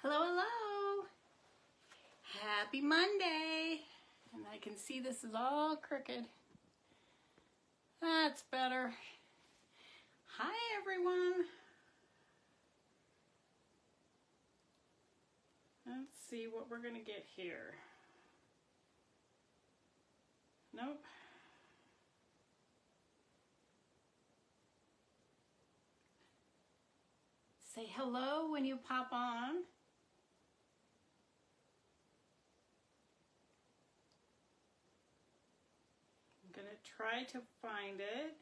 Hello, hello. Happy Monday. And I can see this is all crooked. That's better. Hi, everyone. Let's see what we're going to get here. Nope. Say hello when you pop on. I'm going to try to find it.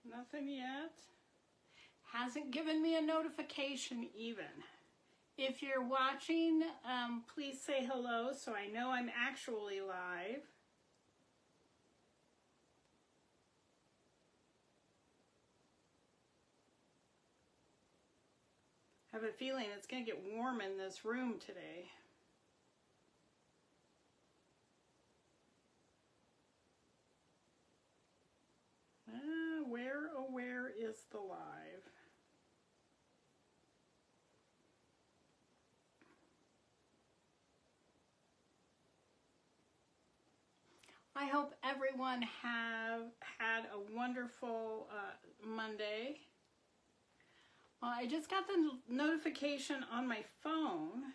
Nothing yet. Hasn't given me a notification even. If you're watching, please say hello so I know I'm actually live. I have a feeling it's going to get warm in this room today. Where is the live? I hope everyone have had a wonderful Monday. I just got the notification on my phone.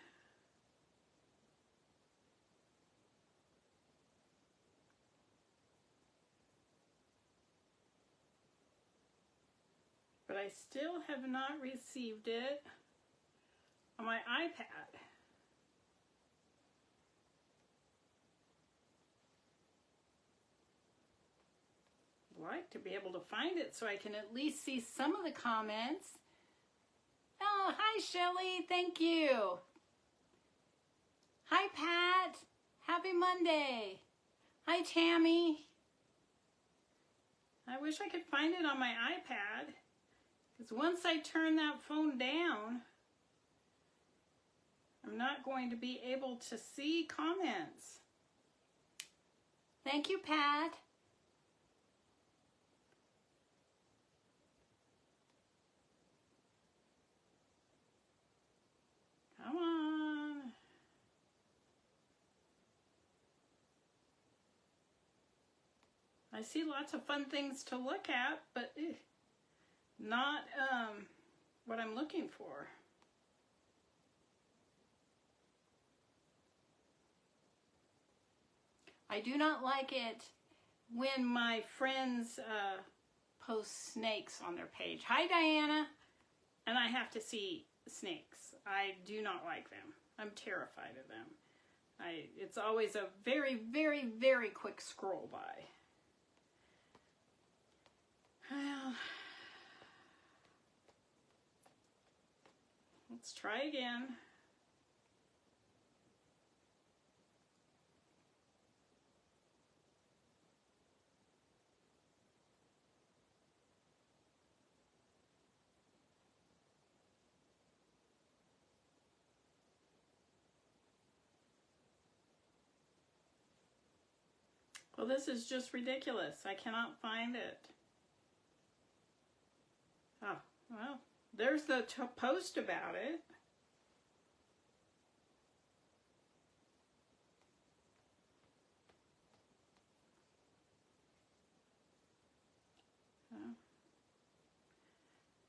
But I still have not received it on my iPad. I'd like to be able to find it so I can at least see some of the comments. Oh, hi Shelly, thank you. Hi Pat, happy Monday. Hi Tammy. I wish I could find it on my iPad. Because once I turn that phone down, I'm not going to be able to see comments. Thank you, Pat. Come on. I see lots of fun things to look at, but not what I'm looking for. I do not like it when my friends post snakes on their page. Hi Diana. And I have to see snakes. I do not like them. I'm terrified of them. It's always a very, very, very quick scroll by. Well, let's try again. Well, this is just ridiculous. I cannot find it. Oh, well, there's the post about it.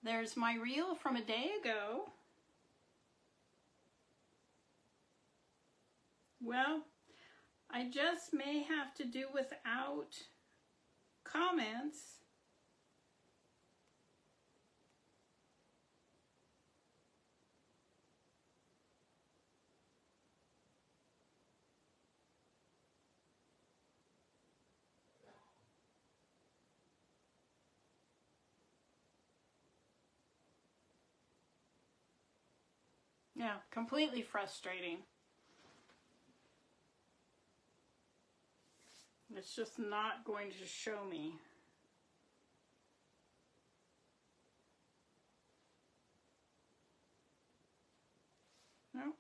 There's my reel from a day ago. Well, I just may have to do without comments. Yeah, completely frustrating. It's just not going to show me. No.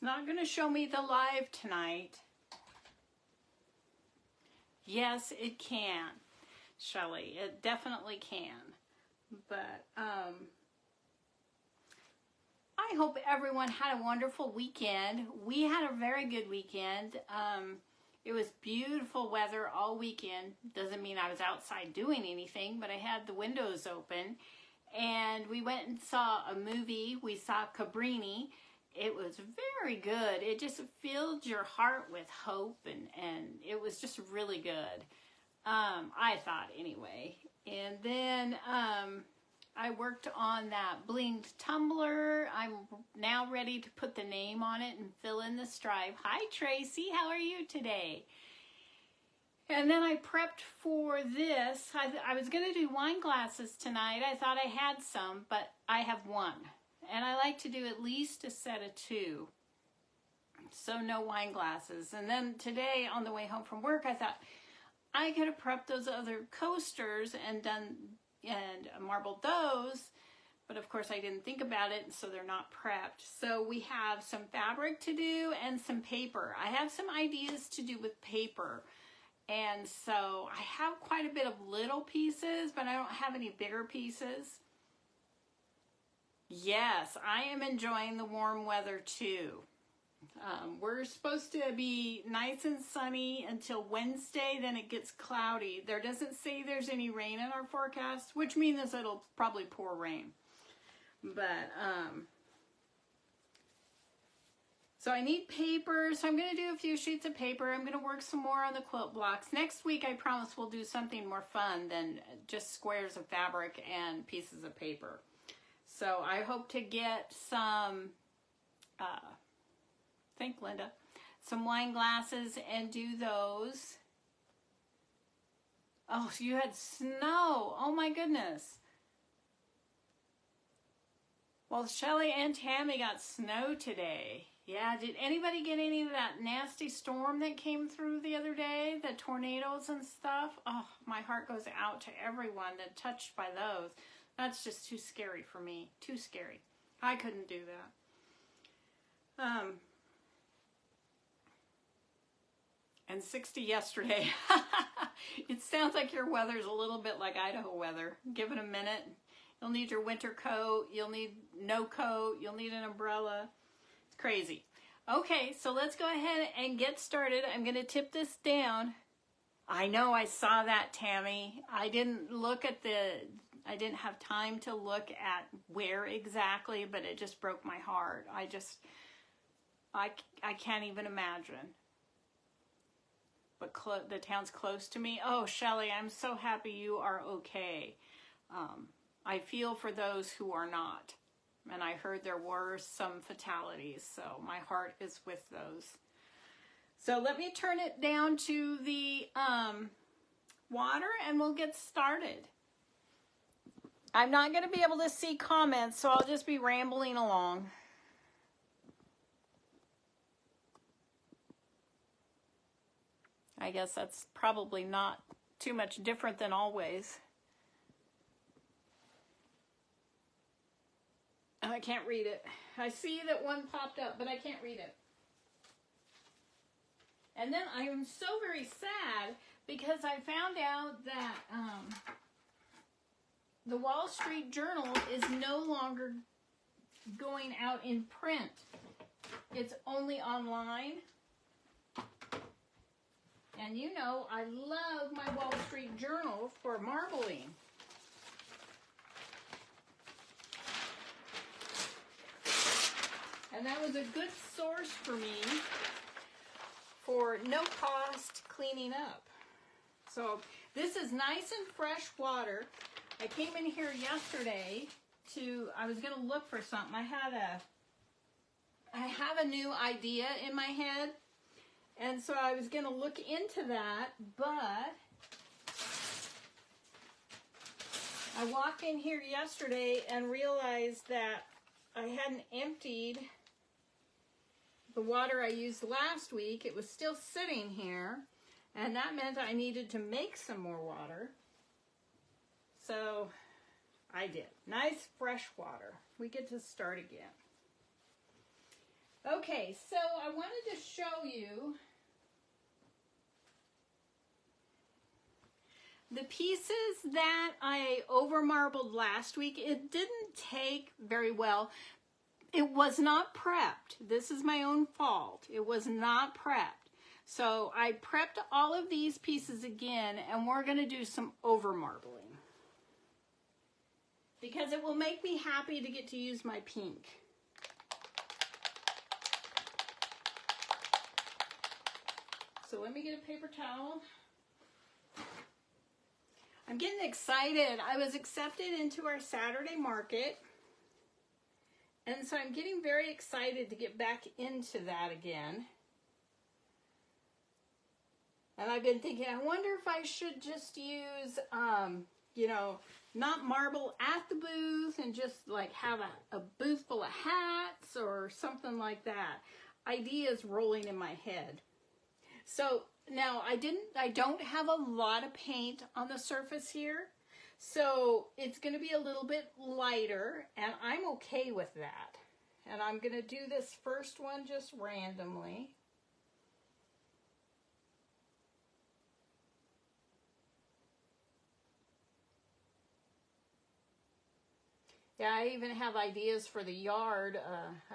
It's not going to show me the live tonight. Yes, it can, Shelley. It definitely can. But I hope everyone had a wonderful weekend. We had a very good weekend. It was beautiful weather all weekend. Doesn't mean I was outside doing anything, but I had the windows open. And we went and saw a movie. We saw Cabrini. It was very good. It just filled your heart with hope, and it was just really good. I thought anyway. And then I worked on that blinged tumbler. I'm now ready to put the name on it and fill in the stripe. Hi Tracy, how are you today? And then I prepped for this. I was going to do wine glasses tonight. I thought I had some, but I have one. And I like to do at least a set of 2. So no wine glasses. And then today on the way home from work, I thought I could have prepped those other coasters and marbled those. But of course I didn't think about it, so they're not prepped. So we have some fabric to do and some paper. I have some ideas to do with paper. And so I have quite a bit of little pieces, but I don't have any bigger pieces. Yes, I am enjoying the warm weather too. We're supposed to be nice and sunny until Wednesday, then it gets cloudy. There doesn't say there's any rain in our forecast, which means it'll probably pour rain. But, so I need paper, so I'm going to do a few sheets of paper. I'm going to work some more on the quilt blocks. Next week, I promise we'll do something more fun than just squares of fabric and pieces of paper. So I hope to get some, thank Linda, some wine glasses and do those. Oh, so you had snow. Oh my goodness. Well, Shelley and Tammy got snow today. Yeah, did anybody get any of that nasty storm that came through the other day? The tornadoes and stuff? Oh, my heart goes out to everyone that's touched by those. That's just too scary for me. Too scary. I couldn't do that. And 60 yesterday. It sounds like your weather's a little bit like Idaho weather. Give it a minute. You'll need your winter coat. You'll need no coat. You'll need an umbrella. It's crazy. Okay, so let's go ahead and get started. I'm going to tip this down. I know, I saw that, Tammy. I didn't have time to look at where exactly, but it just broke my heart. I can't even imagine. But the town's close to me. Oh, Shelley, I'm so happy you are okay. I feel for those who are not. And I heard there were some fatalities, so my heart is with those. So let me turn it down to the water and we'll get started. I'm not going to be able to see comments, so I'll just be rambling along. I guess that's probably not too much different than always. I can't read it. I see that one popped up, but I can't read it. And then I am so very sad because I found out that the Wall Street Journal is no longer going out in print. It's only online. And you know, I love my Wall Street Journal for marbling. And that was a good source for me for no cost cleaning up. So this is nice and fresh water. I came in here yesterday I was going to look for something. I have a new idea in my head. And so I was going to look into that, but I walked in here yesterday and realized that I hadn't emptied the water I used last week. It was still sitting here, and that meant I needed to make some more water. So I did. Nice fresh water. We get to start again. Okay, so I wanted to show you the pieces that I overmarbled last week. It didn't take very well. It was not prepped. This is my own fault. It was not prepped. So I prepped all of these pieces again, and we're going to do some overmarbling because it will make me happy to get to use my pink. So let me get a paper towel. I'm getting excited. I was accepted into our Saturday market. And so I'm getting very excited to get back into that again. And I've been thinking, I wonder if I should just use, you know, not marble at the booth and just like have a booth full of hats or something like that. Ideas rolling in my head. So now I don't have a lot of paint on the surface here. So it's going to be a little bit lighter, and I'm okay with that. And I'm going to do this first one just randomly. Yeah, I even have ideas for the yard.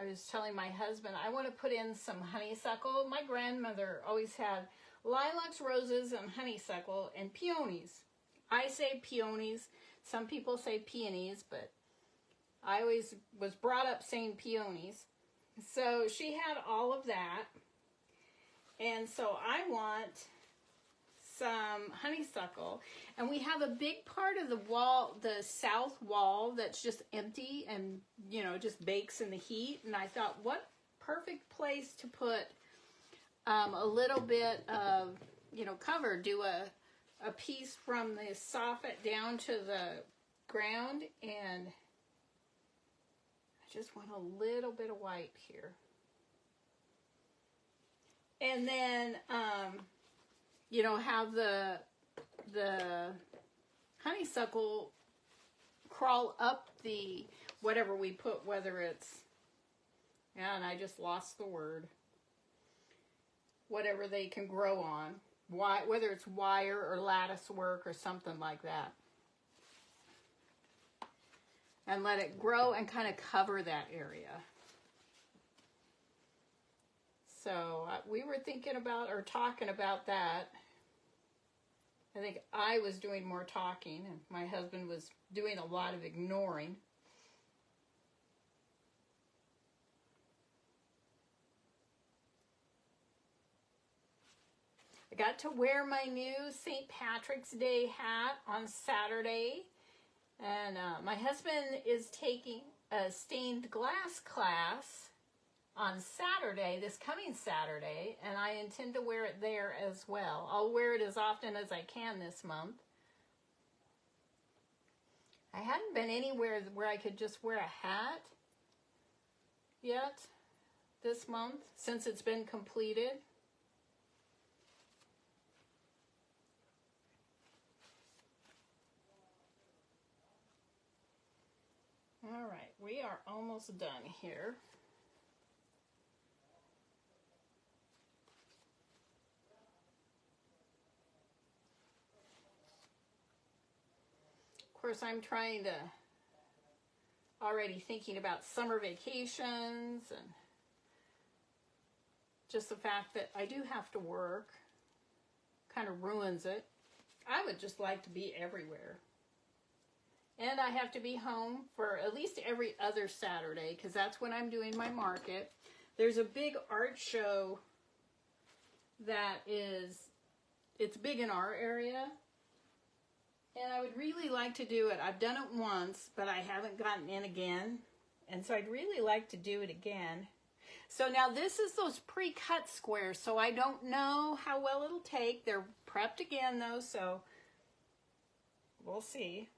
I was telling my husband, I want to put in some honeysuckle. My grandmother always had lilacs, roses, and honeysuckle, and peonies. I say peonies. Some people say peonies, but I always was brought up saying peonies. So she had all of that. And so I want some honeysuckle. And we have a big part of the wall, the south wall, that's just empty and, you know, just bakes in the heat. And I thought, what perfect place to put a little bit of, you know, cover. Do a piece from the soffit down to the ground, and I just want a little bit of white here. And then, you know, have the honeysuckle crawl up the, whatever we put, whether it's, yeah, and I just lost the word, whatever they can grow on. Whether it's wire or lattice work or something like that. And let it grow and kind of cover that area. So we were thinking about or talking about that. I think I was doing more talking and my husband was doing a lot of ignoring. I got to wear my new St. Patrick's Day hat on Saturday. And my husband is taking a stained glass class on Saturday, this coming Saturday, and I intend to wear it there as well. I'll wear it as often as I can this month. I hadn't been anywhere where I could just wear a hat yet this month since it's been completed. All right, we are almost done here. Of course, I'm trying to already thinking about summer vacations and just the fact that I do have to work kind of ruins it. I would just like to be everywhere. And I have to be home for at least every other Saturday because that's when I'm doing my market. There's a big art show that it's big in our area. And I would really like to do it. I've done it once, but I haven't gotten in again. And so I'd really like to do it again. So now this is those pre-cut squares. So I don't know how well it'll take. They're prepped again though, so we'll see.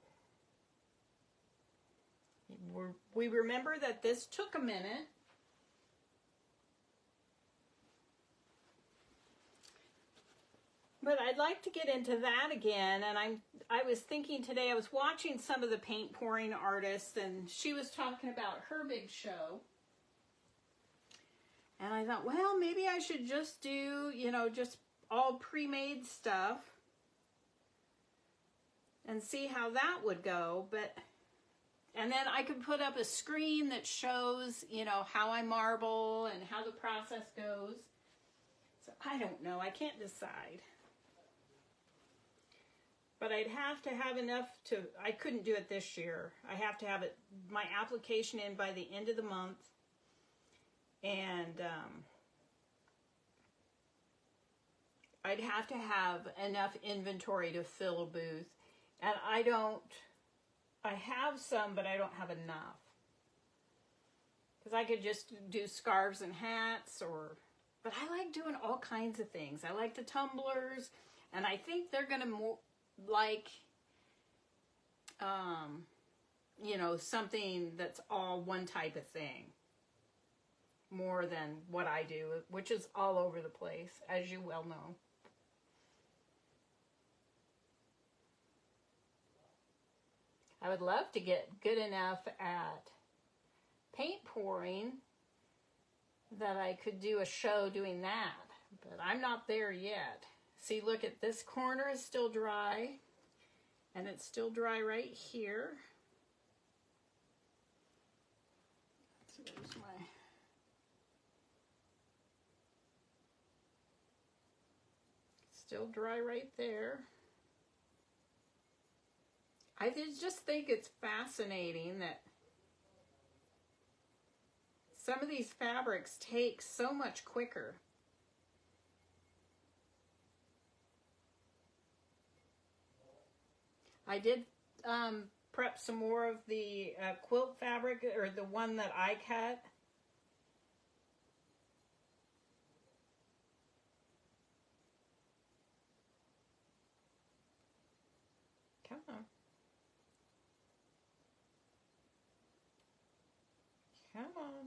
We remember that this took a minute. But I'd like to get into that again, and I was thinking today, I was watching some of the paint pouring artists, and she was talking about her big show. And I thought, well, maybe I should just do, you know, just all pre-made stuff and see how that would go. But, and then I could put up a screen that shows, you know, how I marble and how the process goes. So I don't know, I can't decide. But I'd have to have enough to, I couldn't do it this year. I have to have it, my application in by the end of the month. And I'd have to have enough inventory to fill a booth. And I have some, but I don't have enough. Because I could just do scarves and hats, but I like doing all kinds of things. I like the tumblers, and I think they're going to like, you know, something that's all one type of thing. More than what I do, which is all over the place, as you well know. I would love to get good enough at paint pouring that I could do a show doing that, but I'm not there yet. See, look at this corner is still dry, and it's still dry right here. So there's my... Still dry right there. I just think it's fascinating that some of these fabrics take so much quicker. I did prep some more of the quilt fabric, or the one that I cut. Come on. Come on.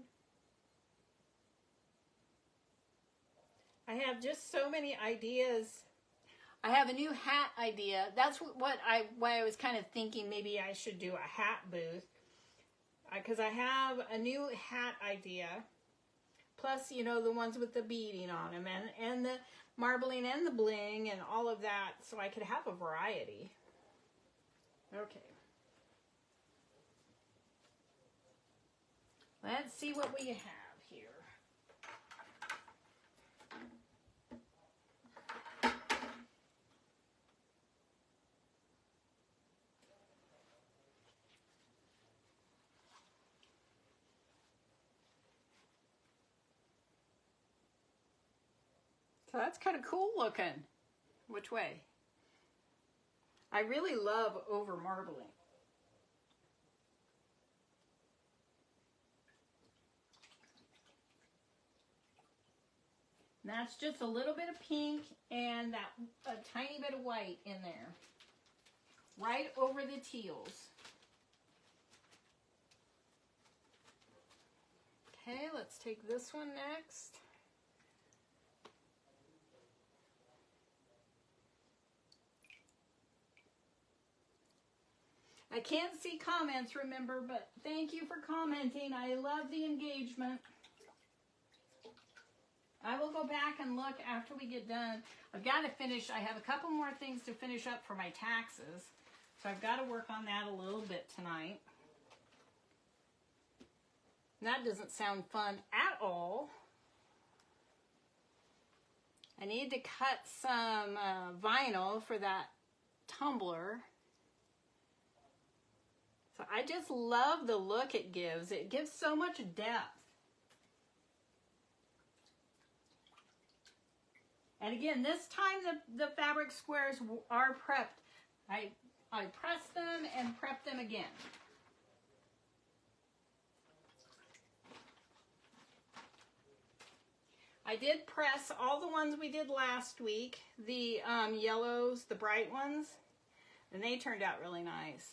I have just so many ideas. I have a new hat idea. That's why I was kind of thinking maybe I should do a hat booth. Because I have a new hat idea. Plus, you know, the ones with the beading on them. And the marbling and the bling and all of that. So I could have a variety. Okay. Let's see what we have here. So that's kind of cool looking. Which way? I really love over marbling. And that's just a little bit of pink and a tiny bit of white in there. Right over the teals. Okay, let's take this one next. I can't see comments, remember, but thank you for commenting. I love the engagement. I will go back and look after we get done. I've got to finish. I have a couple more things to finish up for my taxes. So I've got to work on that a little bit tonight. And that doesn't sound fun at all. I need to cut some vinyl for that tumbler. So I just love the look it gives. It gives so much depth. And again, this time the fabric squares are prepped. I press them and prep them again. I did press all the ones we did last week, the yellows, the bright ones, and they turned out really nice.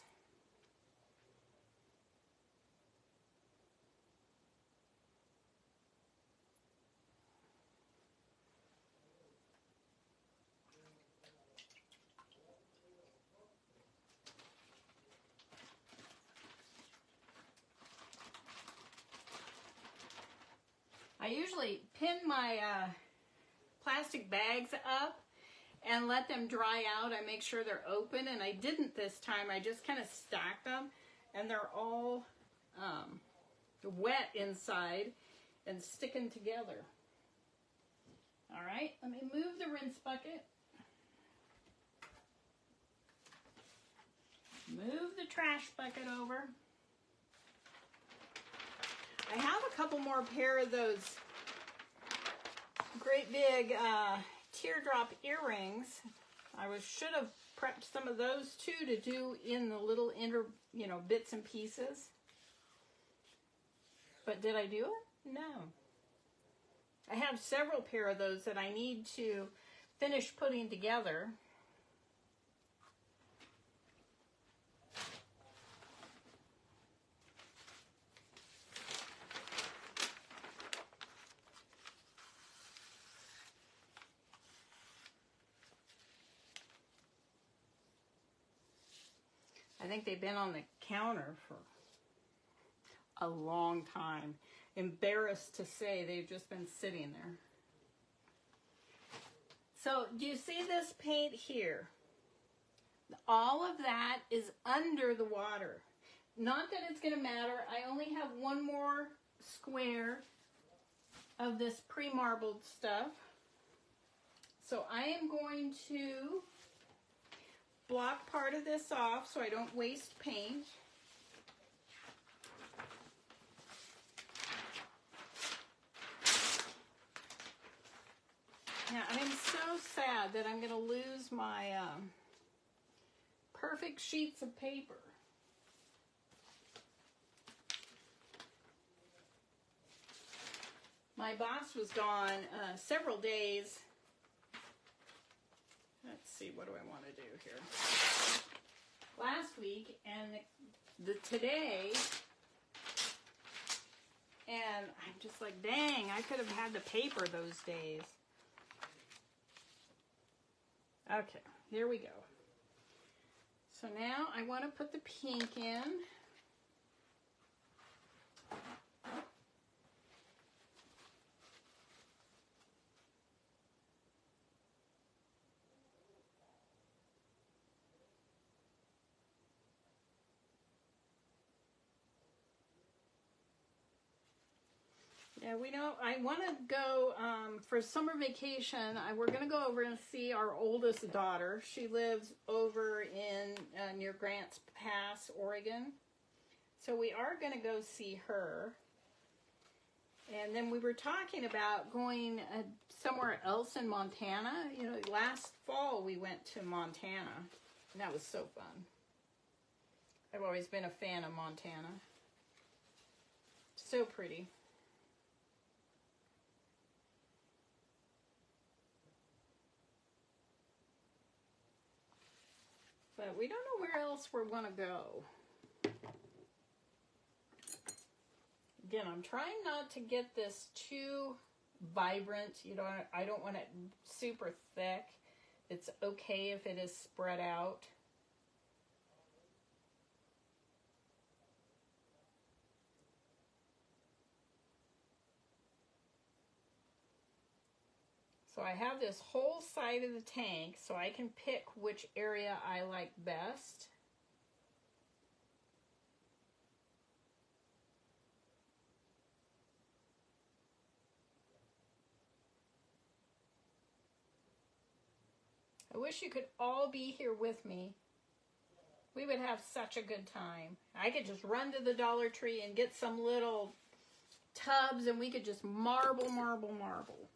I usually pin my plastic bags up and let them dry out. I make sure they're open, and I didn't this time. I just kind of stacked them, and they're all wet inside and sticking together. All right, let me move the rinse bucket. Move the trash bucket over. I have a couple more pair of those great big teardrop earrings. I should have prepped some of those too to do in the little bits and pieces. But did I do it? No. I have several pair of those that I need to finish putting together. I think they've been on the counter for a long time. Embarrassed to say they've just been sitting there. So do you see this paint here? All of that is under the water. Not that it's going to matter. I only have one more square of this pre-marbled stuff. So I am going to block part of this off so I don't waste paint. Now, I'm so sad that I'm going to lose my perfect sheets of paper. My boss was gone several days. Let's see, what do I want to do here? Last week and today, and I'm just like, dang, I could have had the paper those days. Okay, here we go. So now I want to put the pink in. Yeah, I want to go for summer vacation. We're going to go over and see our oldest daughter. She lives over in near Grants Pass, Oregon. So we are going to go see her. And then we were talking about going somewhere else in Montana. You know, last fall we went to Montana, and that was so fun. I've always been a fan of Montana. So pretty. But we don't know where else we're going to go. Again, I'm trying not to get this too vibrant. You know, I don't want it super thick. It's okay if it is spread out. So I have this whole side of the tank, so I can pick which area I like best. I wish you could all be here with me. We would have such a good time. I could just run to the Dollar Tree and get some little tubs, and we could just marble, marble, marble.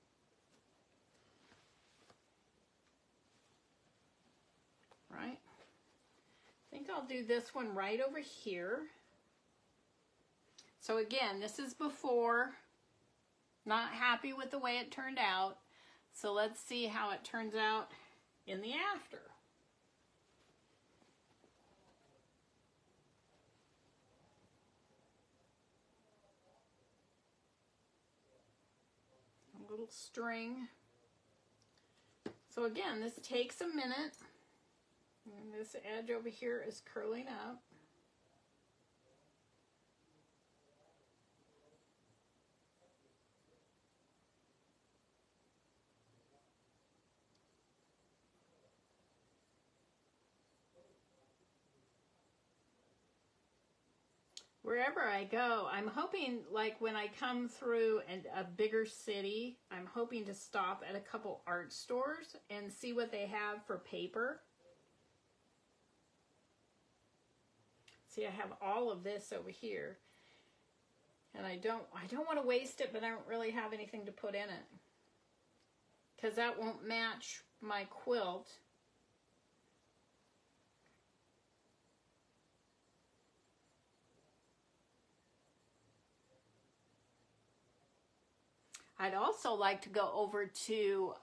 Right? I think I'll do this one right over here. So again, this is before. Not happy with the way it turned out. So let's see how it turns out in the after. A little string. So again, this takes a minute. And this edge over here is curling up. wherever I go, I'm hoping, like when I come through a bigger city, I'm hoping to stop at a couple art stores and see what they have for paper. See, I have all of this over here. And I don't want to waste it, but I don't really have anything to put in it. Because that won't match my quilt. I'd also like to go over to,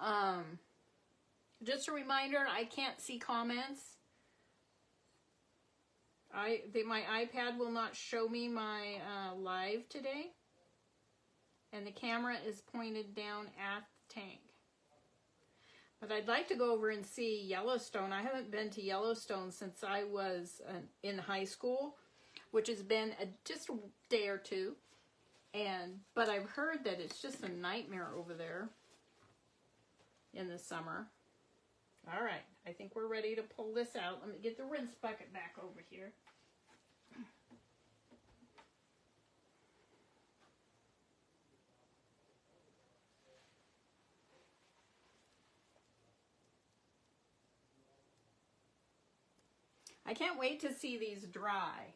just a reminder, I can't see comments. My iPad will not show me my live today. And the camera is pointed down at the tank. But I'd like to go over and see Yellowstone. I haven't been to Yellowstone since I was in high school, which has been just a day or two. But I've heard that it's just a nightmare over there in the summer. All right, I think we're ready to pull this out. Let me get the rinse bucket back over here. I can't wait to see these dry.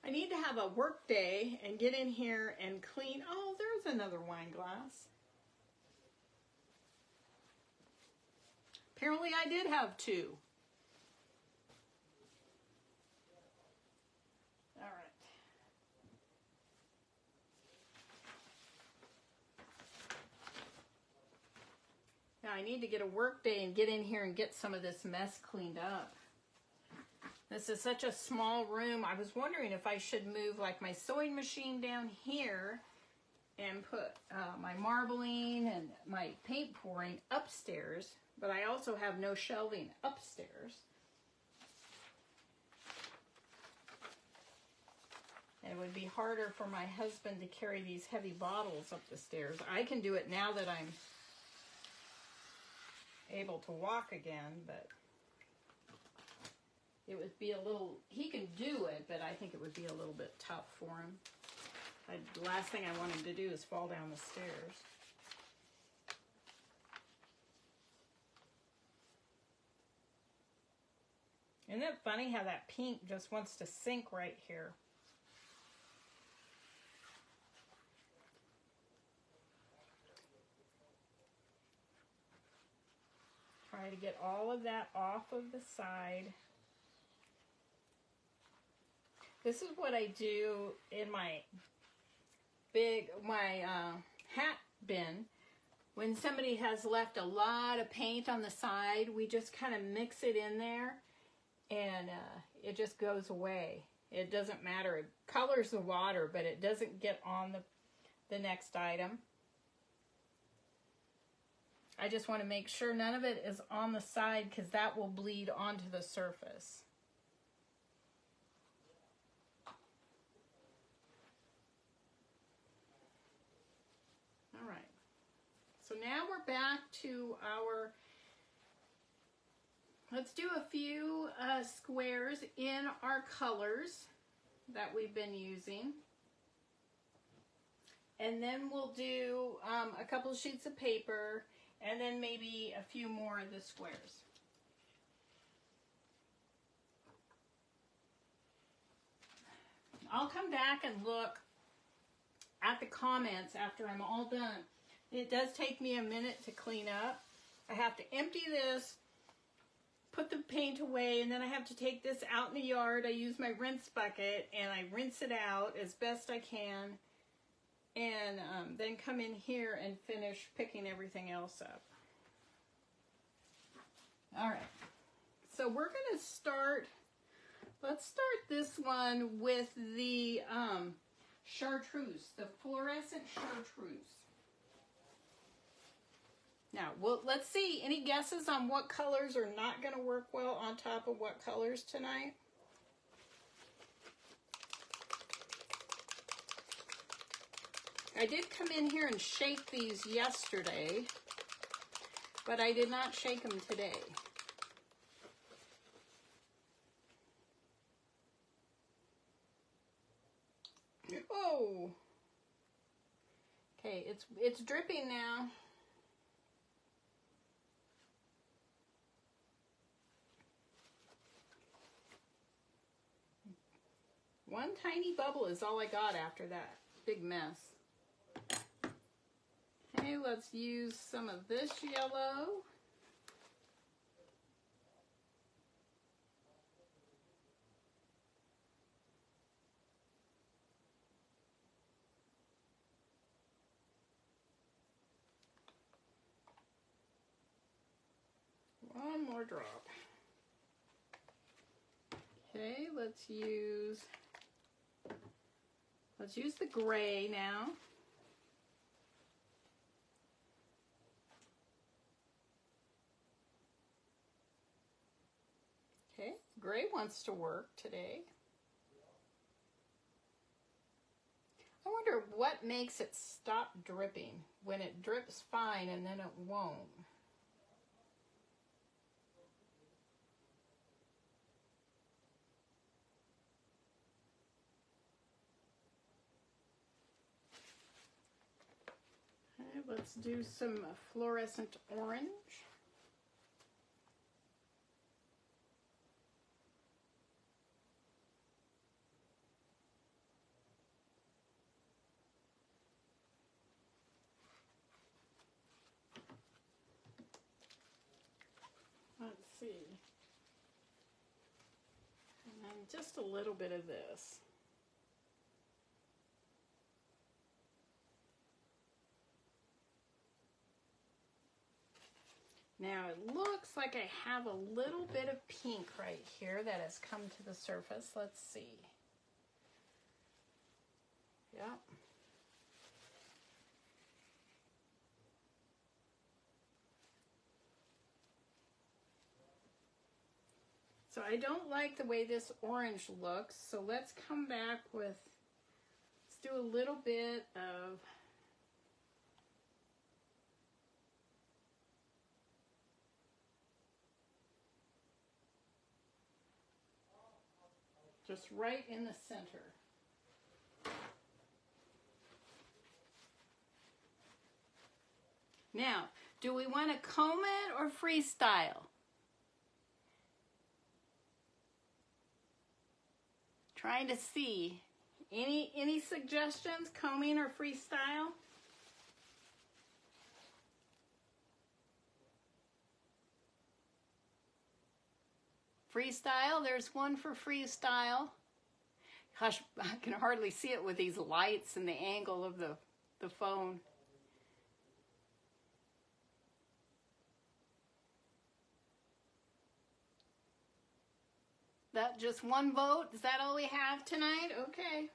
I need to have a work day and get in here and clean. Oh, there's another wine glass. Apparently I did have two. All right. Now I need to get a work day and get in here and get some of this mess cleaned up. This is such a small room. I was wondering if I should move like my sewing machine down here and put my marbling and my paint pouring upstairs. But I also have no shelving upstairs. And it would be harder for my husband to carry these heavy bottles up the stairs. I can do it now that I'm able to walk again, but it would be a little, he can do it, but I think it would be a little bit tough for him. The last thing I want him to do is fall down the stairs. Isn't it funny how that pink just wants to sink right here? Try to get all of that off of the side. This is what I do in my hat bin. When somebody has left a lot of paint on the side, we just kind of mix it in there. And it just goes away. It doesn't matter. It colors the water, but it doesn't get on the next item. I just want to make sure none of it is on the side because that will bleed onto the surface. All right. So now we're back to our... Let's do a few squares in our colors that we've been using. And then we'll do a couple sheets of paper and then maybe a few more of the squares. I'll come back and look at the comments after I'm all done. It does take me a minute to clean up. I have to empty this, put the paint away, and then I have to take this out in the yard. I use my rinse bucket and I rinse it out as best I can, and then come in here and finish picking everything else up. All right, so we're gonna start, let's start this one with the chartreuse, the fluorescent chartreuse. Now, let's see. Any guesses on what colors are not going to work well on top of what colors tonight? I did come in here and shake these yesterday, but I did not shake them today. Oh! Okay, it's dripping now. One tiny bubble is all I got after that big mess. Okay, let's use some of this yellow. One more drop. Okay, let's use the gray now. Okay, gray wants to work today. I wonder what makes it stop dripping when it drips fine and then it won't. Okay, let's do some fluorescent orange. Let's see. And then just a little bit of this. Now it looks like I have a little bit of pink right here that has come to the surface. Let's see. Yep. So I don't like the way this orange looks, so let's come back with, let's do a little bit of just right in the center. Now, do we want to comb it or freestyle? Trying to see. Any suggestions, combing or freestyle? Freestyle, there's one for freestyle. Gosh, I can hardly see it with these lights and the angle of the phone. That just one vote? Is that all we have tonight? Okay.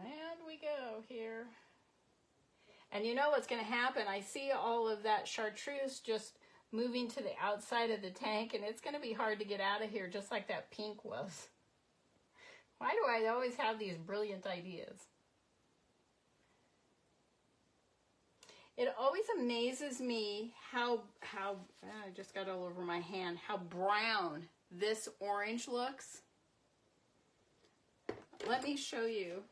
Round we go here. And you know what's going to happen? I see all of that chartreuse just moving to the outside of the tank, and it's going to be hard to get out of here, just like that pink was. Why do I always have these brilliant ideas? It always amazes me how I just got all over my hand, how brown this orange looks. Let me show you.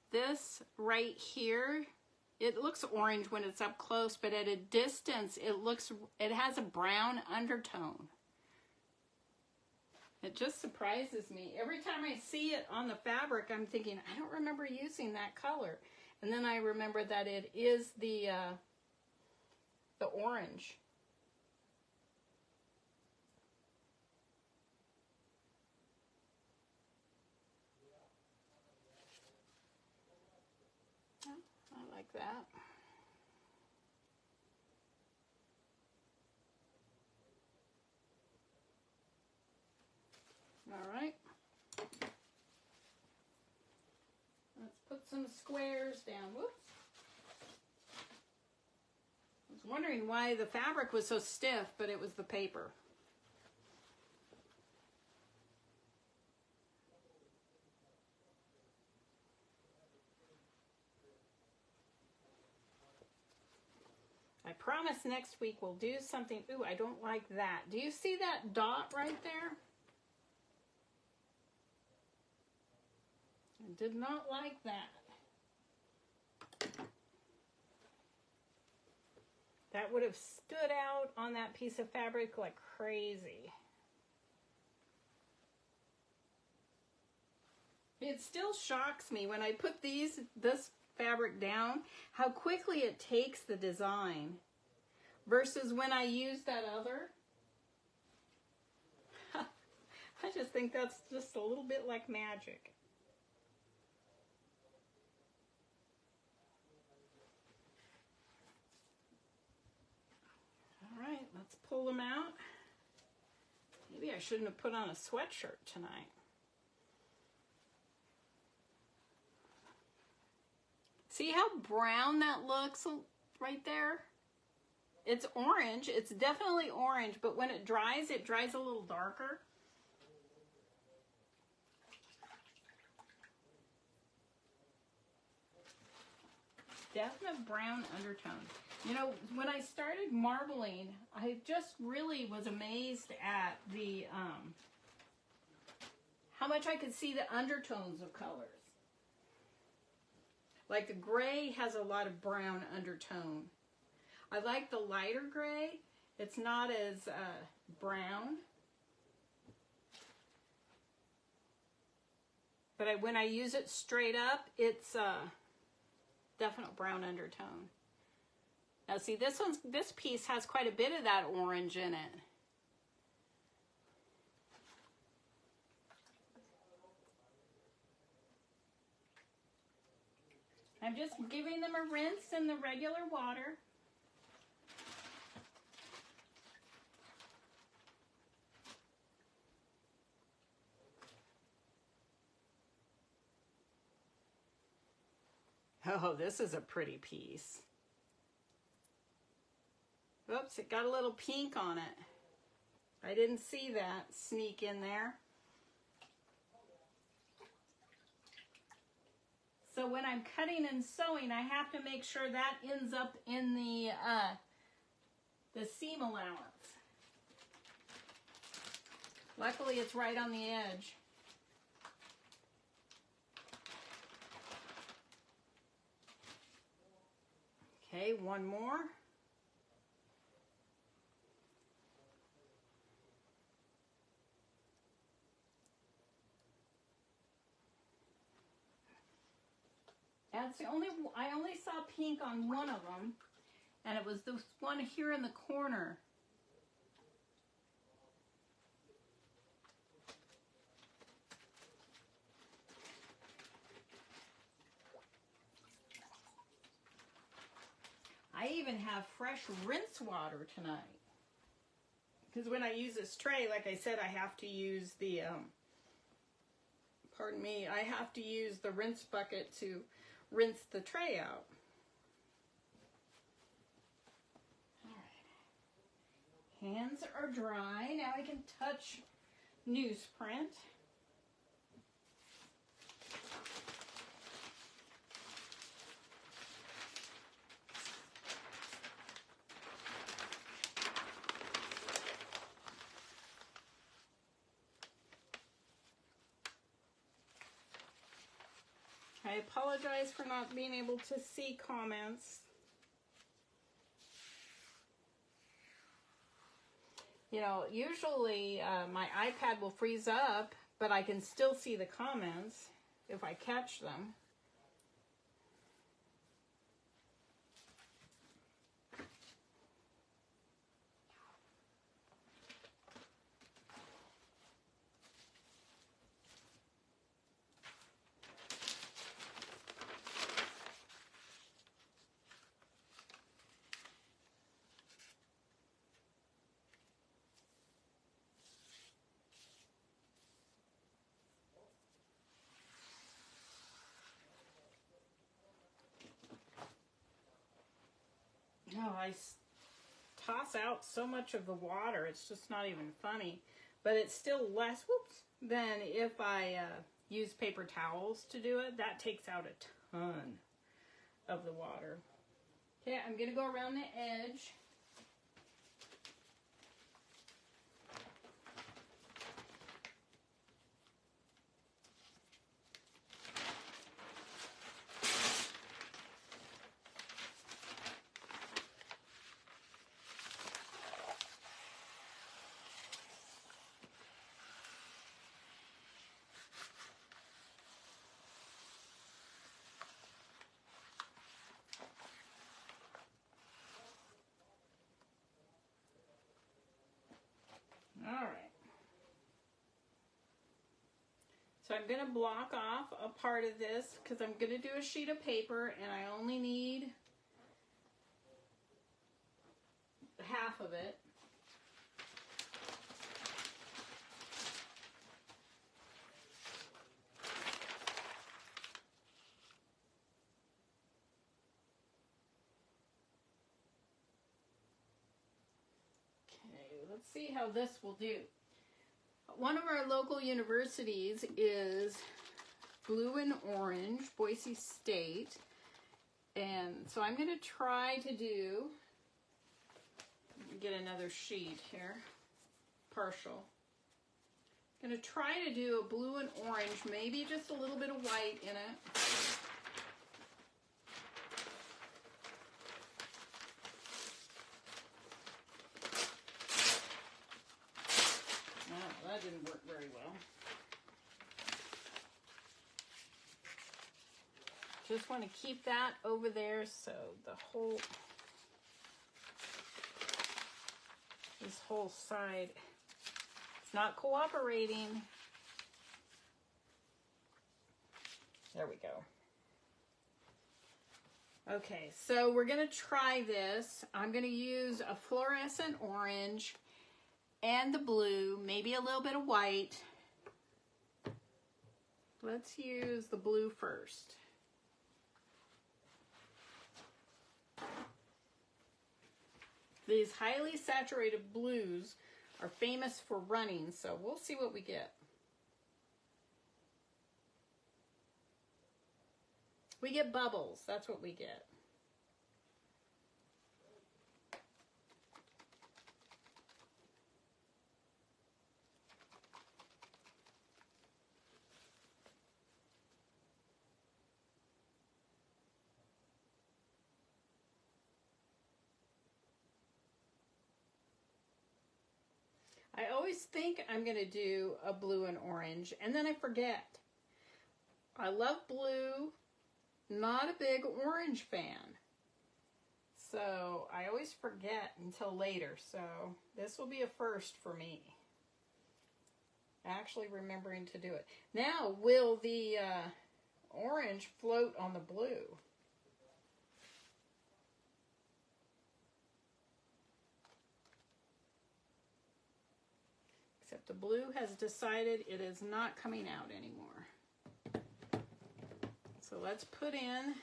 This right here, it looks orange when it's up close, but at a distance, it has a brown undertone. It just surprises me. Every time I see it on the fabric, I'm thinking, I don't remember using that color. And then I remember that it is the orange. like that. All right. Let's put some squares down. Whoops. I was wondering why the fabric was so stiff, but it was the paper. I promise next week we'll do something. Ooh, I don't like that. Do you see that dot right there? I did not like that. That would have stood out on that piece of fabric like crazy. It still shocks me when I put this fabric down, how quickly it takes the design versus when I use that other. I just think that's just a little bit like magic. All right, let's pull them out. Maybe I shouldn't have put on a sweatshirt tonight. See how brown that looks right there? It's orange. It's definitely orange, but when it dries a little darker. Definite brown undertone. You know, when I started marbling, I just really was amazed at the how much I could see the undertones of colors. Like the gray has a lot of brown undertone. I like the lighter gray. It's not as brown. But when I use it straight up, it's definite brown undertone. Now see, this piece has quite a bit of that orange in it. I'm just giving them a rinse in the regular water. Oh, this is a pretty piece. Oops, it got a little pink on it. I didn't see that sneak in there. So when I'm cutting and sewing, I have to make sure that ends up in the seam allowance. Luckily, it's right on the edge. Okay, one more. That's I only saw pink on one of them, and it was this one here in the corner. I even have fresh rinse water tonight. Because when I use this tray, like I said, I have to use the, pardon me, I have to use the rinse bucket to rinse the tray out. All right. Hands are dry. Now I can touch newsprint. I apologize for not being able to see comments. You know, usually my iPad will freeze up, but I can still see the comments if I catch them. Oh, toss out so much of the water, it's just not even funny. But it's still less, than if I use paper towels to do it. That takes out a ton of the water. Okay, I'm going to go around the edge. All right. So I'm going to block off a part of this because I'm going to do a sheet of paper and I only need half of it. Okay, let's see how this will do. One of our local universities is Blue and Orange, Boise State. And so I'm going to try to do, get another sheet here, partial. I'm going to try to do a blue and orange, maybe just a little bit of white in it. Oh, that didn't work very well. Just want to keep that over there so this whole side, it's not cooperating. There we go. Okay, so we're going to try this. I'm going to use a fluorescent orange and the blue, maybe a little bit of white. Let's use the blue first. These highly saturated blues are famous for running, so we'll see what we get. We get bubbles, that's what we get. I always think I'm going to do a blue and orange, and then I forget. I love blue, not a big orange fan. So I always forget until later. So this will be a first for me. Actually remembering to do it. Now, will the orange float on the blue? Except the blue has decided it is not coming out anymore. So let's put in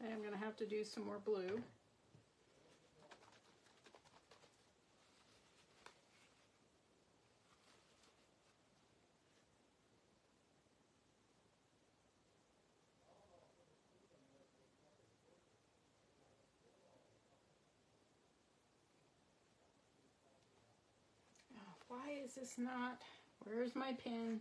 okay, I'm going to have to do some more blue. Why is this not? Where's my pen?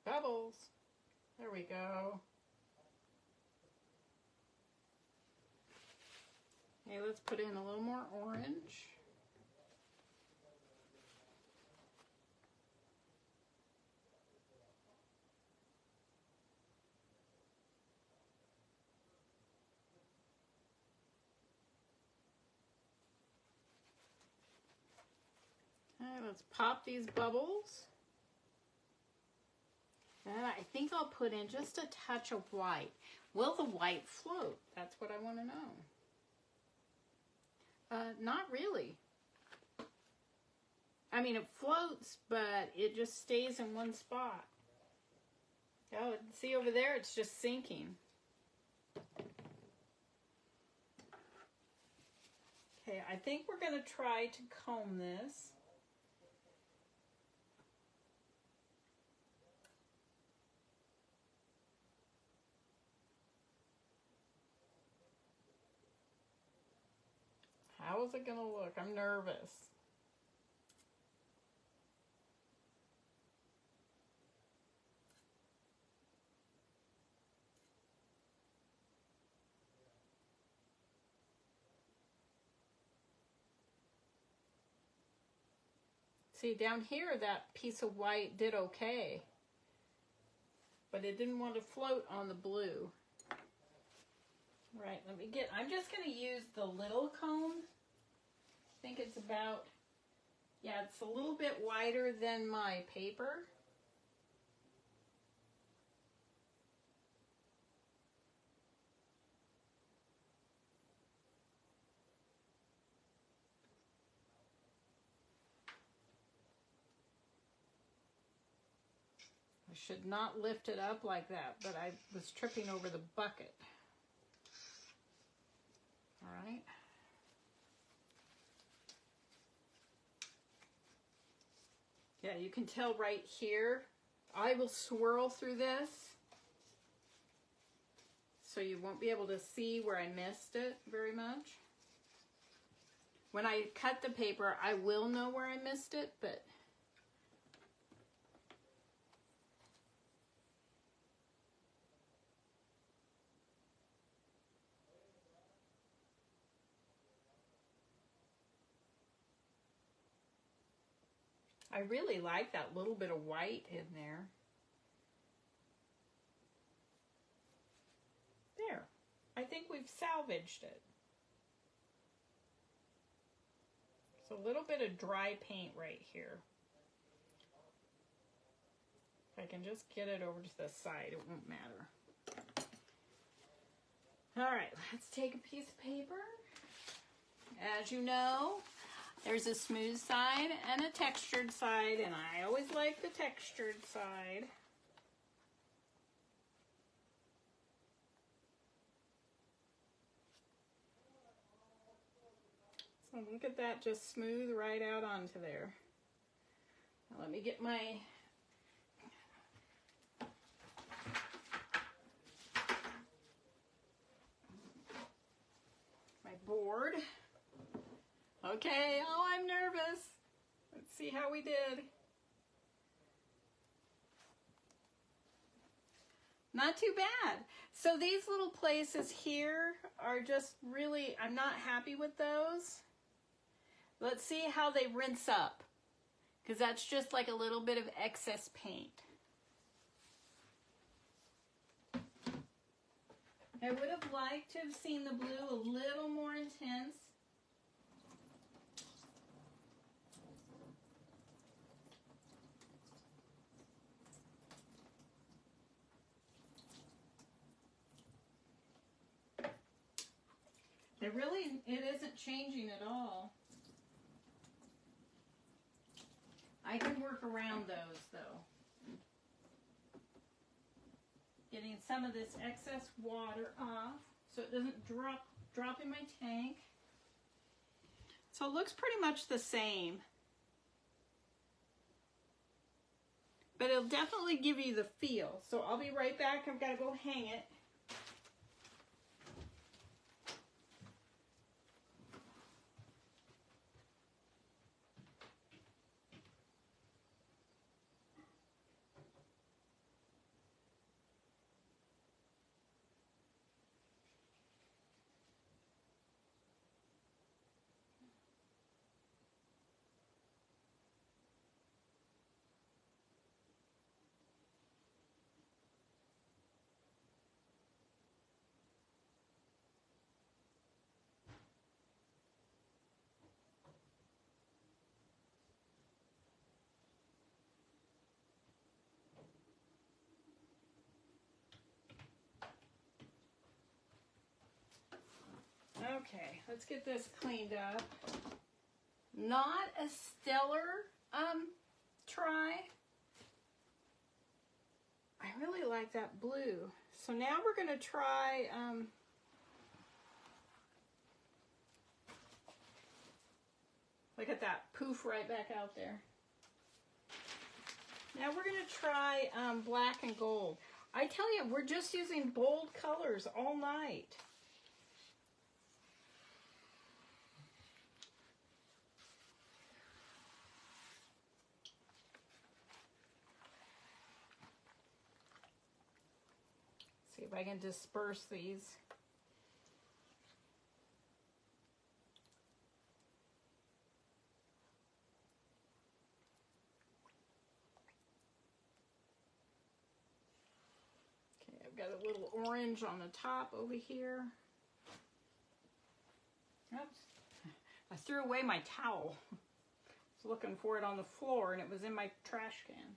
Bubbles. There we go. Okay, let's put in a little more orange. Alright, let's pop these bubbles. And I think I'll put in just a touch of white. Will the white float? That's what I want to know. Not really. I mean, it floats, but it just stays in one spot. Oh, see over there, it's just sinking. Okay, I think we're going to try to comb this. How is it going to look? I'm nervous. See, down here, that piece of white did okay, but it didn't want to float on the blue. Right, I'm just going to use the little comb. I think it's about, yeah, it's a little bit wider than my paper. I should not lift it up like that, but I was tripping over the bucket. All right. Yeah, you can tell right here. I will swirl through this so you won't be able to see where I missed it very much. When I cut the paper, I will know where I missed it, but I really like that little bit of white in there. There. I think we've salvaged it. It's a little bit of dry paint right here. If I can just get it over to the side, it won't matter. All right, let's take a piece of paper. As you know, there's a smooth side and a textured side, and I always like the textured side. So look at that, just smooth right out onto there. Now let me get my board. Okay, oh, I'm nervous. Let's see how we did. Not too bad. So these little places here are just really, I'm not happy with those. Let's see how they rinse up, because that's just like a little bit of excess paint. I would have liked to have seen the blue a little more intense. It isn't changing at all. I can work around those though. Getting some of this excess water off so it doesn't drop in my tank. So it looks pretty much the same. But it'll definitely give you the feel. So I'll be right back. I've got to go hang it. Okay, let's get this cleaned up. Not a stellar try. I really like that blue. So now we're going to try look at that poof right back out there. Now we're going to try black and gold. I tell you, we're just using bold colors all night. See if I can disperse these. Got a little orange on the top over here. Oops. I threw away my towel. I was looking for it on the floor and it was in my trash can.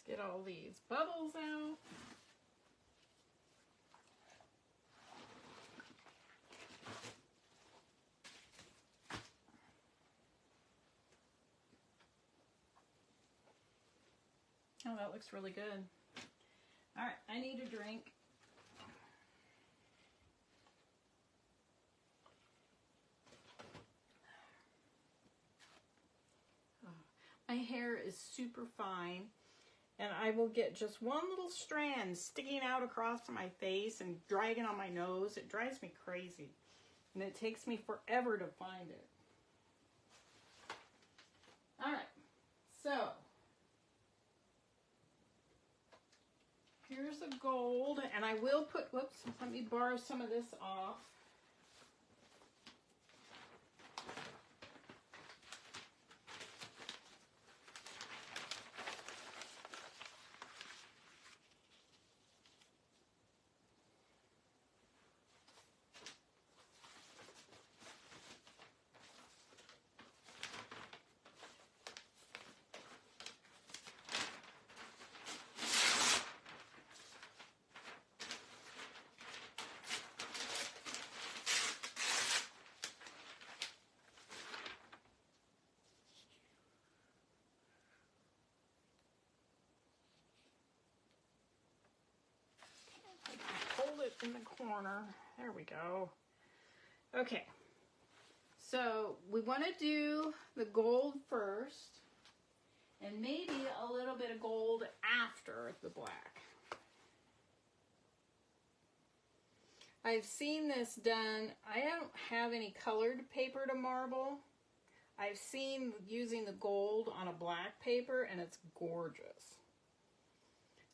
Get all these bubbles out. Oh, that looks really good. All right, I need a drink. Oh, my hair is super fine. And I will get just one little strand sticking out across my face and dragging on my nose. It drives me crazy. And it takes me forever to find it. All right. So, here's the gold. And I will put, whoops, let me borrow some of this off. In the corner. There we go. Okay. So we want to do the gold first and maybe a little bit of gold after the black. I've seen this done. I don't have any colored paper to marble. I've seen using the gold on a black paper and it's gorgeous.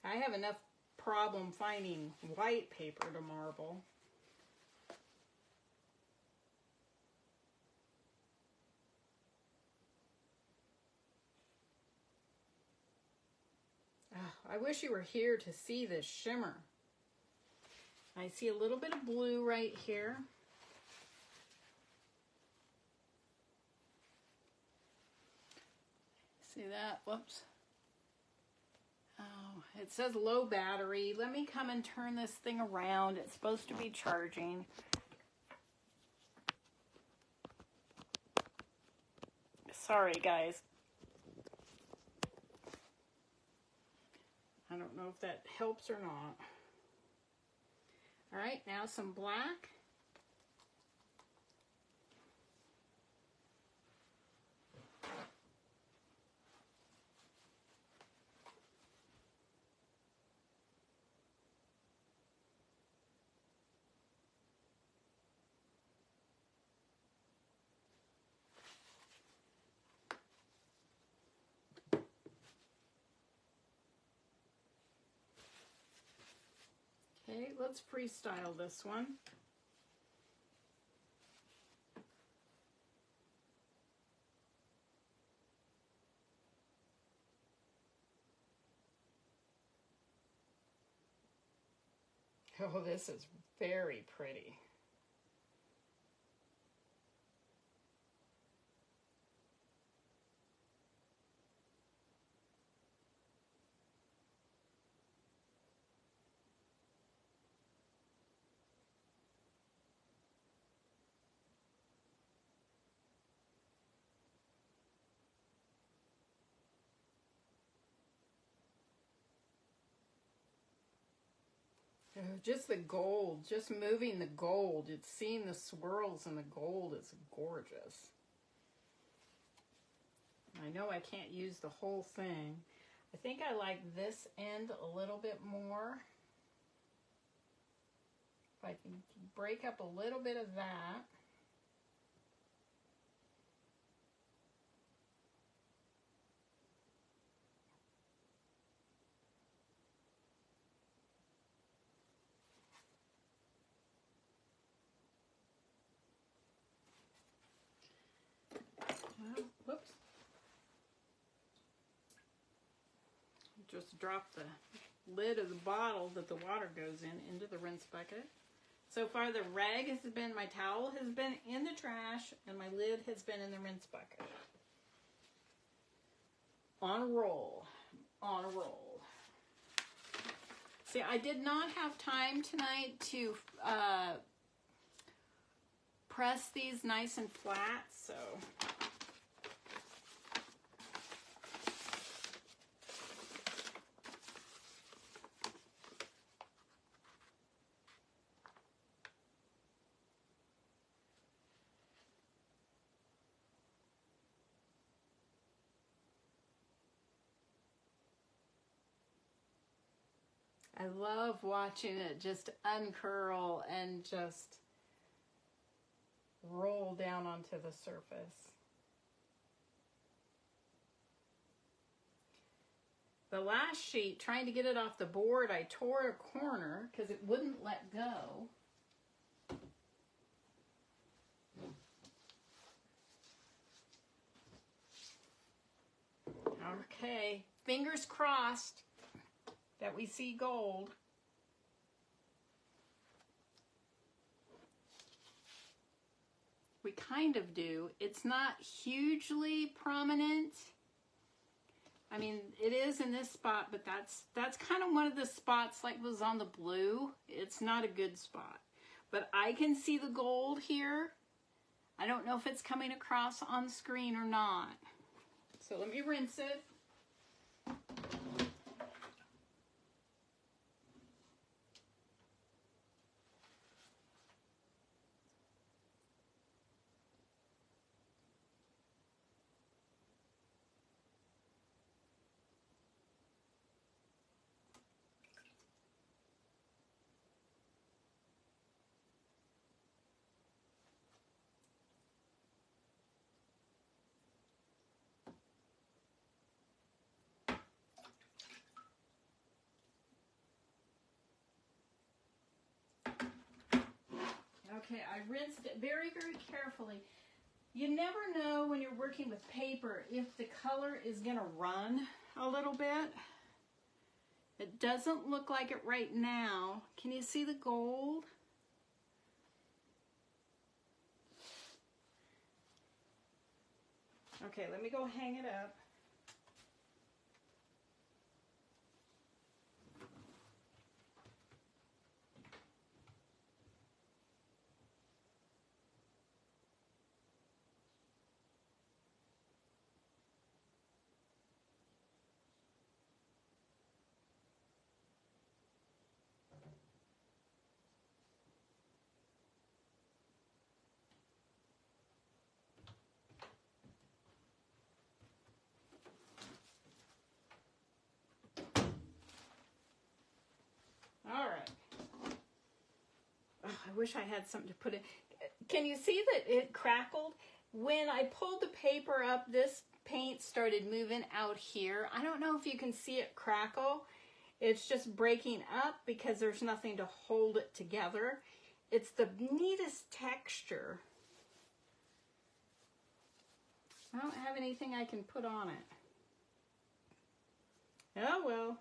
I have enough problem finding white paper to marble. Oh, I wish you were here to see this shimmer. I see a little bit of blue right here. See that? Whoops. Oh, it says low battery. Let me come and turn this thing around. It's supposed to be charging. Sorry, guys. I don't know if that helps or not. All right, now some black. Okay, let's freestyle this one. Oh, this is very pretty. Oh, just the gold, just moving the gold. It's seeing the swirls in the gold is gorgeous. I know I can't use the whole thing. I think I like this end a little bit more. If I can break up a little bit of that. Oh, whoops. Just drop the lid of the bottle that the water goes in into the rinse bucket. So far the rag has been, my towel has been in the trash, and my lid has been in the rinse bucket. On a roll, on a roll. See, I did not have time tonight to press these nice and flat, so I love watching it just uncurl and just roll down onto the surface. The last sheet, trying to get it off the board, I tore a corner because it wouldn't let go. Okay, fingers crossed that we see gold. We kind of do. It's not hugely prominent. I mean, it is in this spot, but that's kind of one of the spots like was on the blue. It's not a good spot. But I can see the gold here. I don't know if it's coming across on screen or not. So let me rinse it. Okay, I rinsed it very, very carefully. You never know when you're working with paper if the color is going to run a little bit. It doesn't look like it right now. Can you see the gold? Okay, let me go hang it up. All right. Oh, I wish I had something to put in. Can you see that it crackled? When I pulled the paper up, this paint started moving out here. I don't know if you can see it crackle. It's just breaking up because there's nothing to hold it together. It's the neatest texture. I don't have anything I can put on it. Oh well.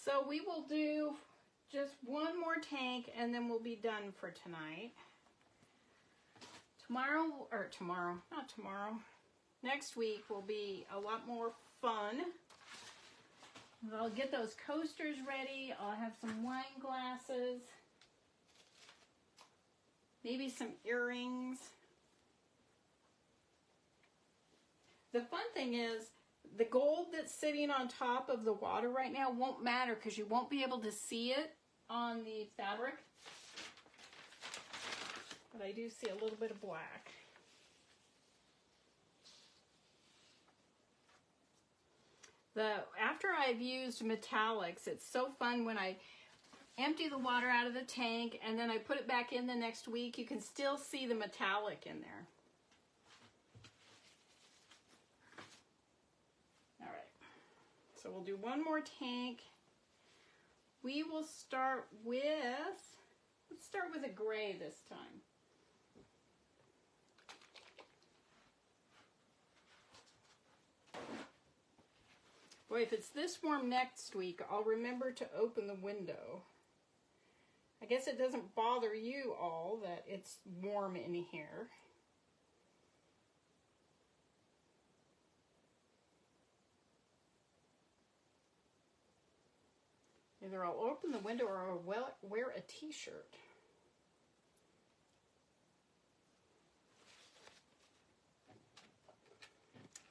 So we will do just one more tank and then we'll be done for tonight. Next week will be a lot more fun. I'll get those coasters ready. I'll have some wine glasses. Maybe some earrings. The fun thing is, the gold that's sitting on top of the water right now won't matter because you won't be able to see it on the fabric. But I do see a little bit of black. After I've used metallics, it's so fun when I empty the water out of the tank and then I put it back in the next week, you can still see the metallic in there. All right, so we'll do one more tank. We will start with, let's start with a gray this time. Boy, if it's this warm next week, I'll remember to open the window. I guess it doesn't bother you all that it's warm in here. Either I'll open the window or I'll wear a t-shirt.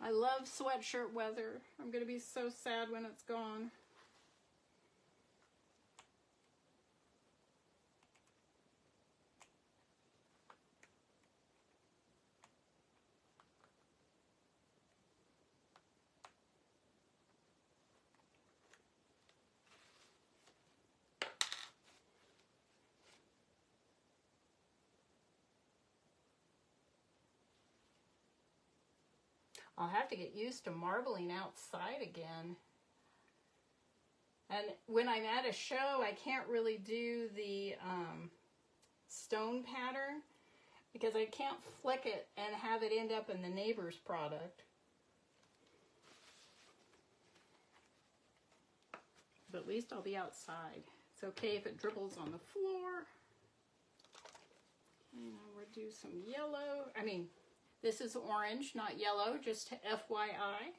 I love sweatshirt weather. I'm going to be so sad when it's gone. I'll have to get used to marbling outside again. And when I'm at a show, I can't really do the stone pattern because I can't flick it and have it end up in the neighbor's product. But at least I'll be outside. It's okay if it dribbles on the floor. And we'll do some yellow. This is orange, not yellow, just FYI.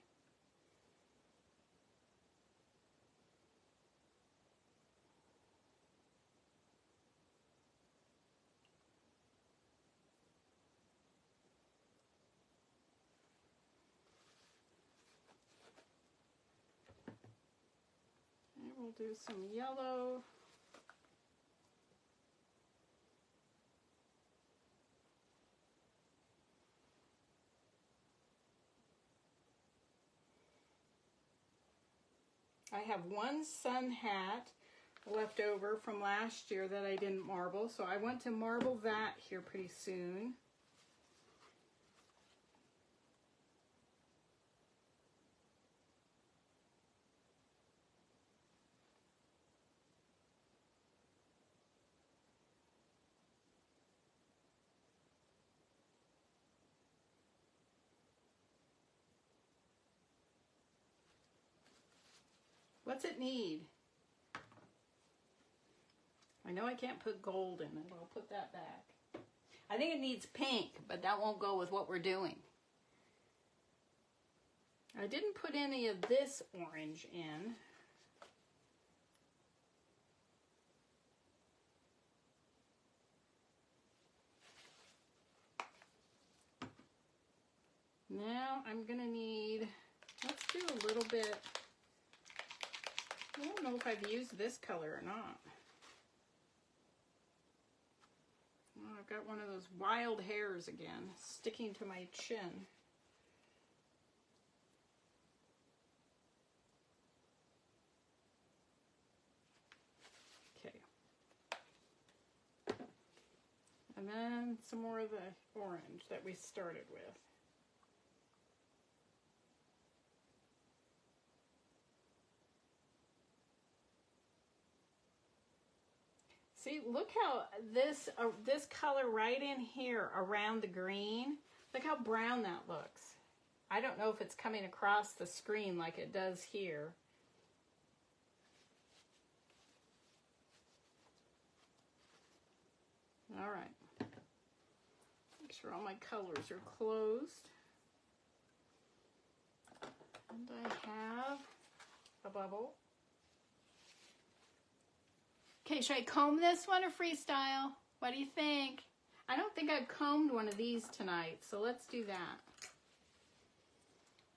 And we'll do some yellow. I have one sun hat left over from last year that I didn't marble, so I want to marble that here pretty soon. What's it need? I know I can't put gold in it. I'll put that back. I think it needs pink, but that won't go with what we're doing. I didn't put any of this orange in. Now I'm gonna need, let's do a little bit. I don't know if I've used this color or not. Oh, I've got one of those wild hairs again, sticking to my chin. Okay. And then some more of the orange that we started with. See, look how this color right in here around the green, look how brown that looks. I don't know if it's coming across the screen like it does here. All right. Make sure all my colors are closed. And I have a bubble. Okay, should I comb this one or freestyle? What do you think? I don't think I've combed one of these tonight, so let's do that.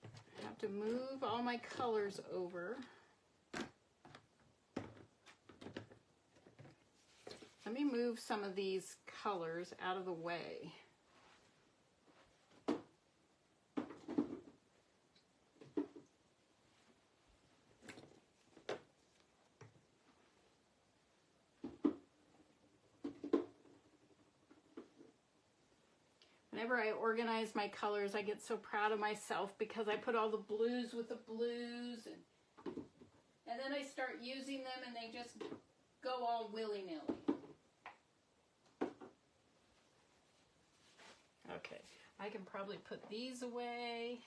I have to move all my colors over. Let me move some of these colors out of the way. Whenever I organize my colors, I get so proud of myself because I put all the blues with the blues, and then I start using them and they just go all willy-nilly. Okay, I can probably put these away.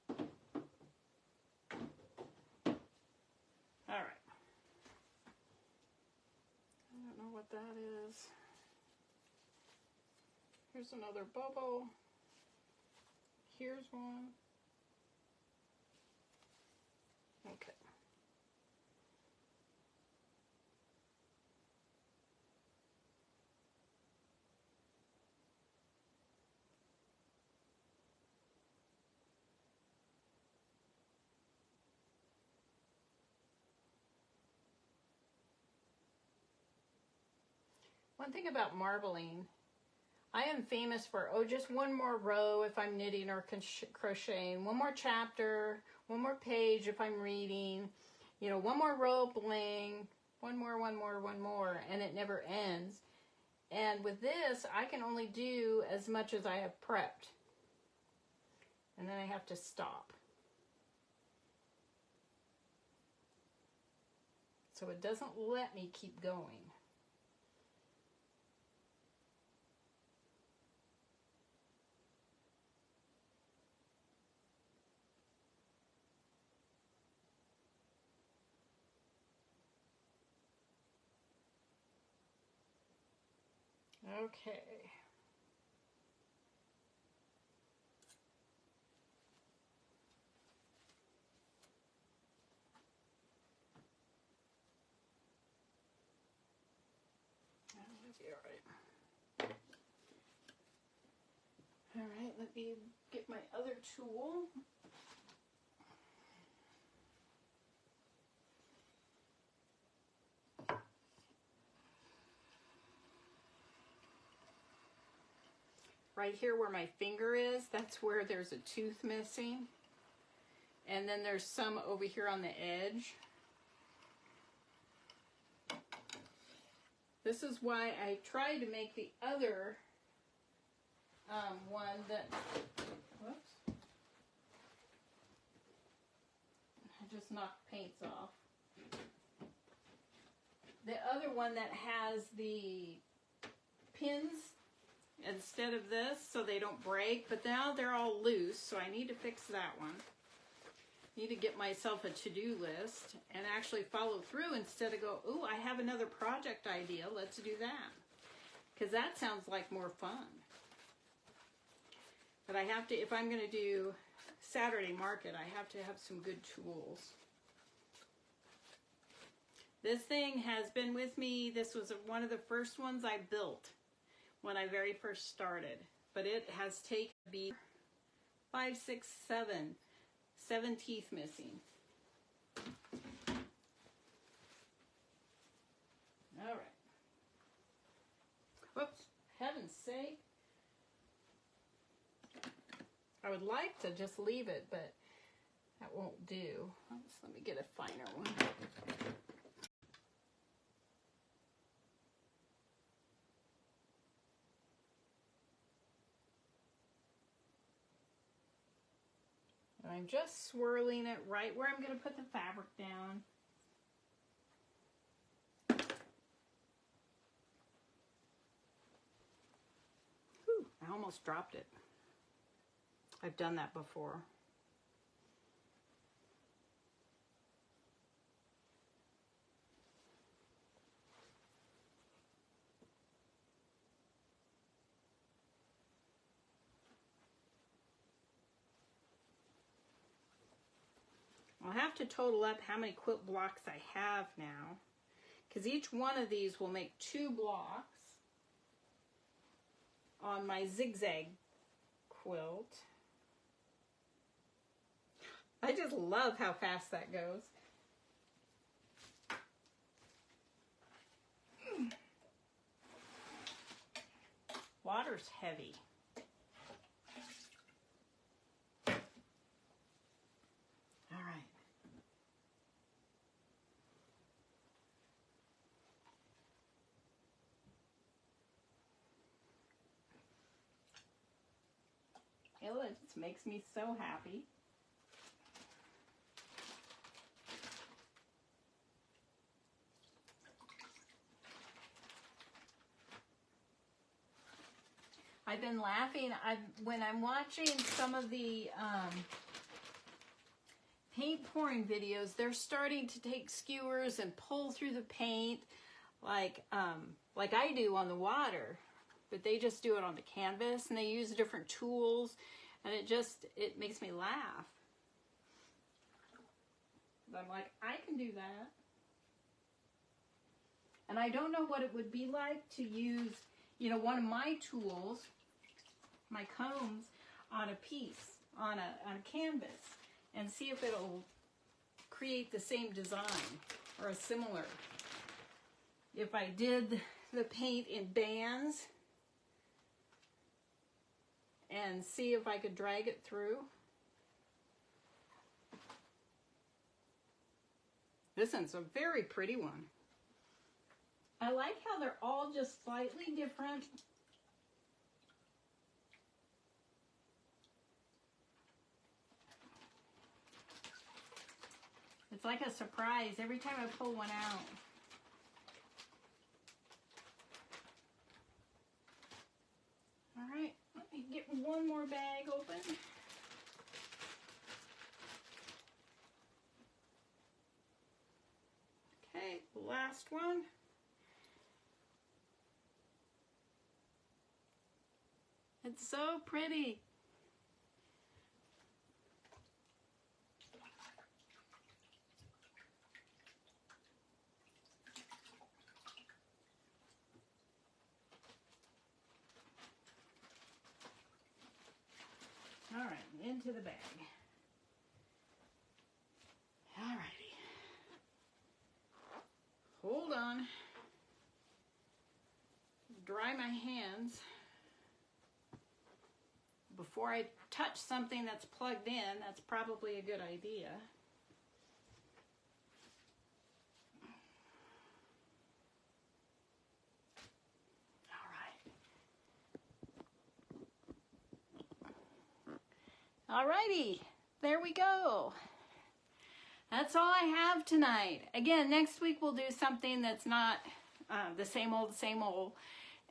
All right. I don't know what that is. Here's another bubble. Here's one. Okay. One thing about marbling, I am famous for, oh, just one more row if I'm knitting or crocheting, one more chapter, one more page if I'm reading, you know, one more row of bling, one more, and it never ends. And with this, I can only do as much as I have prepped. And then I have to stop. So it doesn't let me keep going. Okay. That'll be all right. All right, let me get my other tool. Right here where my finger is, that's where there's a tooth missing. And then there's some over here on the edge. This is why I tried to make the other one that, whoops, I just knocked paints off. The other one that has the pins instead of this so they don't break, but now they're all loose, so I need to fix that one. Need to get myself a to-do list and actually follow through instead of go, ooh, I have another project idea, let's do that. Because that sounds like more fun. But I have to, if I'm going to do Saturday market, I have to have some good tools. This thing has been with me. This was one of the first ones I built when I very first started. But it has taken me 5, 6, 7 teeth missing. All right. Whoops, heaven's sake. I would like to just leave it, but that won't do. Let me get a finer one. And I'm just swirling it right where I'm going to put the fabric down. Whew, I almost dropped it. I've done that before. I'll have to total up how many quilt blocks I have now, because each one of these will make 2 blocks on my zigzag quilt. I just love how fast that goes. Water's heavy. All right. It just makes me so happy. I've been laughing when I'm watching some of the paint pouring videos. They're starting to take skewers and pull through the paint like I do on the water, but they just do it on the canvas, and they use different tools, and it makes me laugh. I'm like, I can do that. And I don't know what it would be like to use, you know, one of my tools, my combs, on a piece, on a canvas, and see if it'll create the same design or a similar. If I did the paint in bands and see if I could drag it through. This one's a very pretty one. I like how they're all just slightly different. It's like a surprise every time I pull one out. All right, let me get one more bag open. Okay, last one. It's so pretty. All right, into the bag. All righty. Hold on. Dry my hands before I touch something that's plugged in. That's probably a good idea. All righty, there we go. That's all I have tonight. Again, next week we'll do something that's not the same old,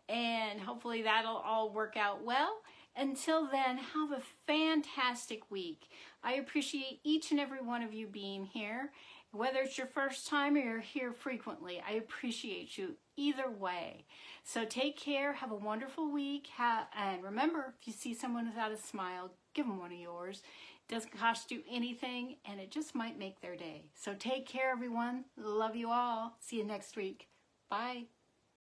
and hopefully that'll all work out well. Until then, have a fantastic week. I appreciate each and every one of you being here. Whether it's your first time or you're here frequently, I appreciate you either way. So take care, have a wonderful week, and remember, if you see someone without a smile, give them one of yours. It doesn't cost you anything, and it just might make their day. So take care, everyone. Love you all. See you next week. Bye.